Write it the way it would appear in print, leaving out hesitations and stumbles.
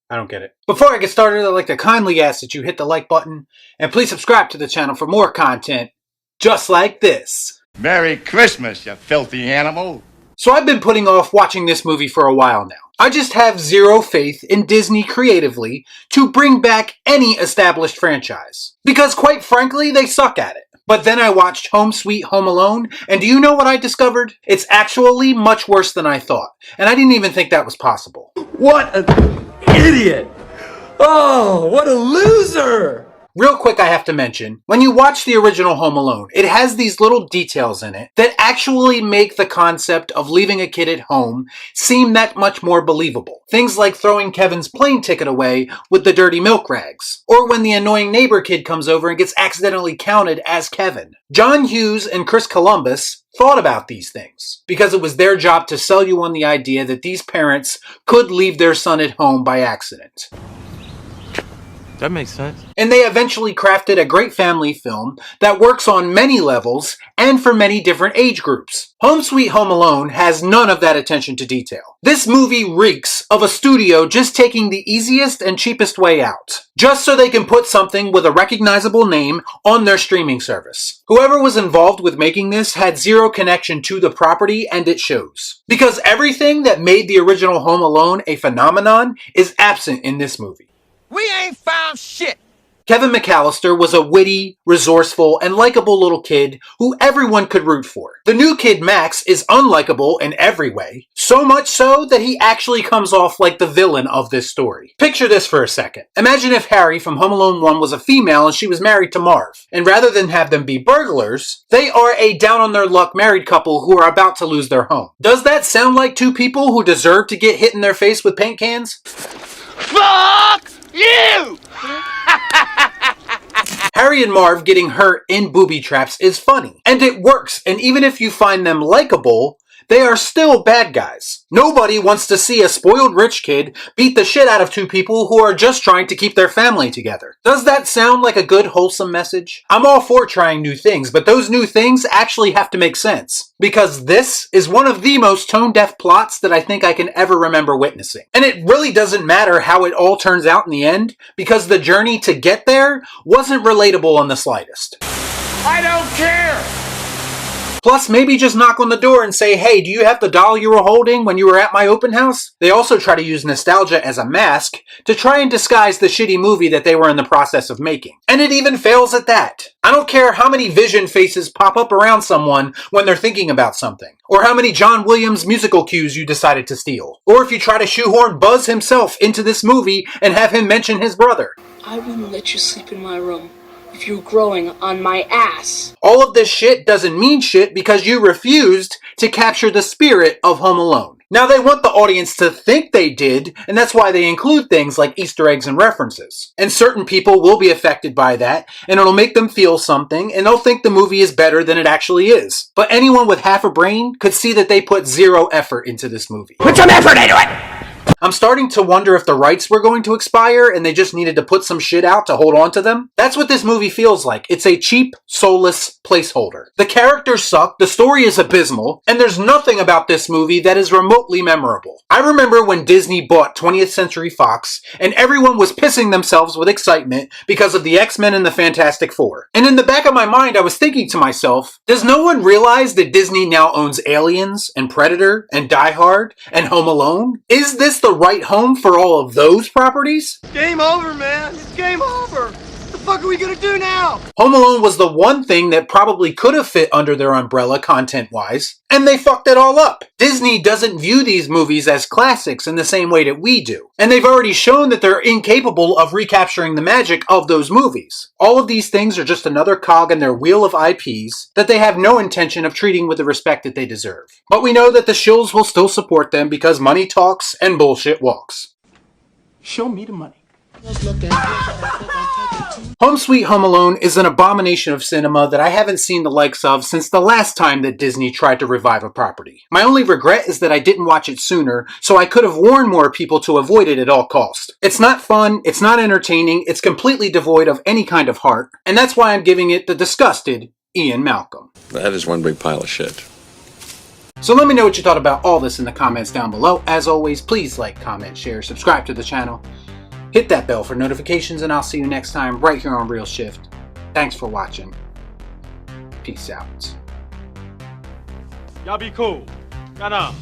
I don't get it. Before I get started, I'd like to kindly ask that you hit the like button and please subscribe to the channel for more content just like this. Merry Christmas, you filthy animal. So I've been putting off watching this movie for a while now. I just have zero faith in Disney creatively to bring back any established franchise. Because quite frankly, they suck at it. But then I watched Home Sweet Home Alone, and do you know what I discovered? It's actually much worse than I thought. And I didn't even think that was possible. What an idiot! Oh, what a loser! Real quick, I have to mention, when you watch the original Home Alone, it has these little details in it that actually make the concept of leaving a kid at home seem that much more believable. Things like throwing Kevin's plane ticket away with the dirty milk rags, or when the annoying neighbor kid comes over and gets accidentally counted as Kevin. John Hughes and Chris Columbus thought about these things because it was their job to sell you on the idea that these parents could leave their son at home by accident. That makes sense. And they eventually crafted a great family film that works on many levels and for many different age groups. Home Sweet Home Alone has none of that attention to detail. This movie reeks of a studio just taking the easiest and cheapest way out, just so they can put something with a recognizable name on their streaming service. Whoever was involved with making this had zero connection to the property, and it shows. Because everything that made the original Home Alone a phenomenon is absent in this movie. We ain't found shit. Kevin McAllister was a witty, resourceful, and likable little kid who everyone could root for. The new kid, Max, is unlikable in every way, so much so that he actually comes off like the villain of this story. Picture this for a second. Imagine if Harry from Home Alone 1 was a female and she was married to Marv, and rather than have them be burglars, they are a down-on-their-luck married couple who are about to lose their home. Does that sound like two people who deserve to get hit in their face with paint cans? Fuck you! Harry and Marv getting hurt in booby traps is funny, and it works, and even if you find them likable, they are still bad guys. Nobody wants to see a spoiled rich kid beat the shit out of two people who are just trying to keep their family together. Does that sound like a good, wholesome message? I'm all for trying new things, but those new things actually have to make sense. Because this is one of the most tone-deaf plots that I think I can ever remember witnessing. And it really doesn't matter how it all turns out in the end, because the journey to get there wasn't relatable in the slightest. I don't care. Plus, maybe just knock on the door and say, hey, do you have the doll you were holding when you were at my open house? They also try to use nostalgia as a mask to try and disguise the shitty movie that they were in the process of making. And it even fails at that. I don't care how many vision faces pop up around someone when they're thinking about something, or how many John Williams musical cues you decided to steal, or if you try to shoehorn Buzz himself into this movie and have him mention his brother. I wouldn't let you sleep in my room if you were growing on my ass. All of this shit doesn't mean shit because you refused to capture the spirit of Home Alone. Now they want the audience to think they did, and that's why they include things like Easter eggs and references. And certain people will be affected by that, and it'll make them feel something, and they'll think the movie is better than it actually is. But anyone with half a brain could see that they put zero effort into this movie. Put some effort into it. I'm starting to wonder if the rights were going to expire and they just needed to put some shit out to hold on to them. That's what this movie feels like. It's a cheap, soulless placeholder. The characters suck, the story is abysmal, and there's nothing about this movie that is remotely memorable. I remember when Disney bought 20th Century Fox and everyone was pissing themselves with excitement because of the X-Men and the Fantastic Four. And in the back of my mind, I was thinking to myself, does no one realize that Disney now owns Aliens and Predator and Die Hard and Home Alone? Is this the right home for all of those properties? Game over, man. It's game over. What the fuck are we gonna do now? Home Alone was the one thing that probably could have fit under their umbrella content-wise, and they fucked it all up. Disney doesn't view these movies as classics in the same way that we do, and they've already shown that they're incapable of recapturing the magic of those movies. All of these things are just another cog in their wheel of IPs that they have no intention of treating with the respect that they deserve. But we know that the shills will still support them because money talks and bullshit walks. Show me the money. Home Sweet Home Alone is an abomination of cinema that I haven't seen the likes of since the last time that Disney tried to revive a property. My only regret is that I didn't watch it sooner, so I could have warned more people to avoid it at all costs. It's not fun, it's not entertaining, it's completely devoid of any kind of heart, and that's why I'm giving it the Disgusted Ian Malcolm. That is one big pile of shit. So let me know what you thought about all this in the comments down below. As always, please like, comment, share, subscribe to the channel. Hit that bell for notifications, and I'll see you next time right here on Real Shift. Thanks for watching. Peace out. Y'all be cool. Shut up.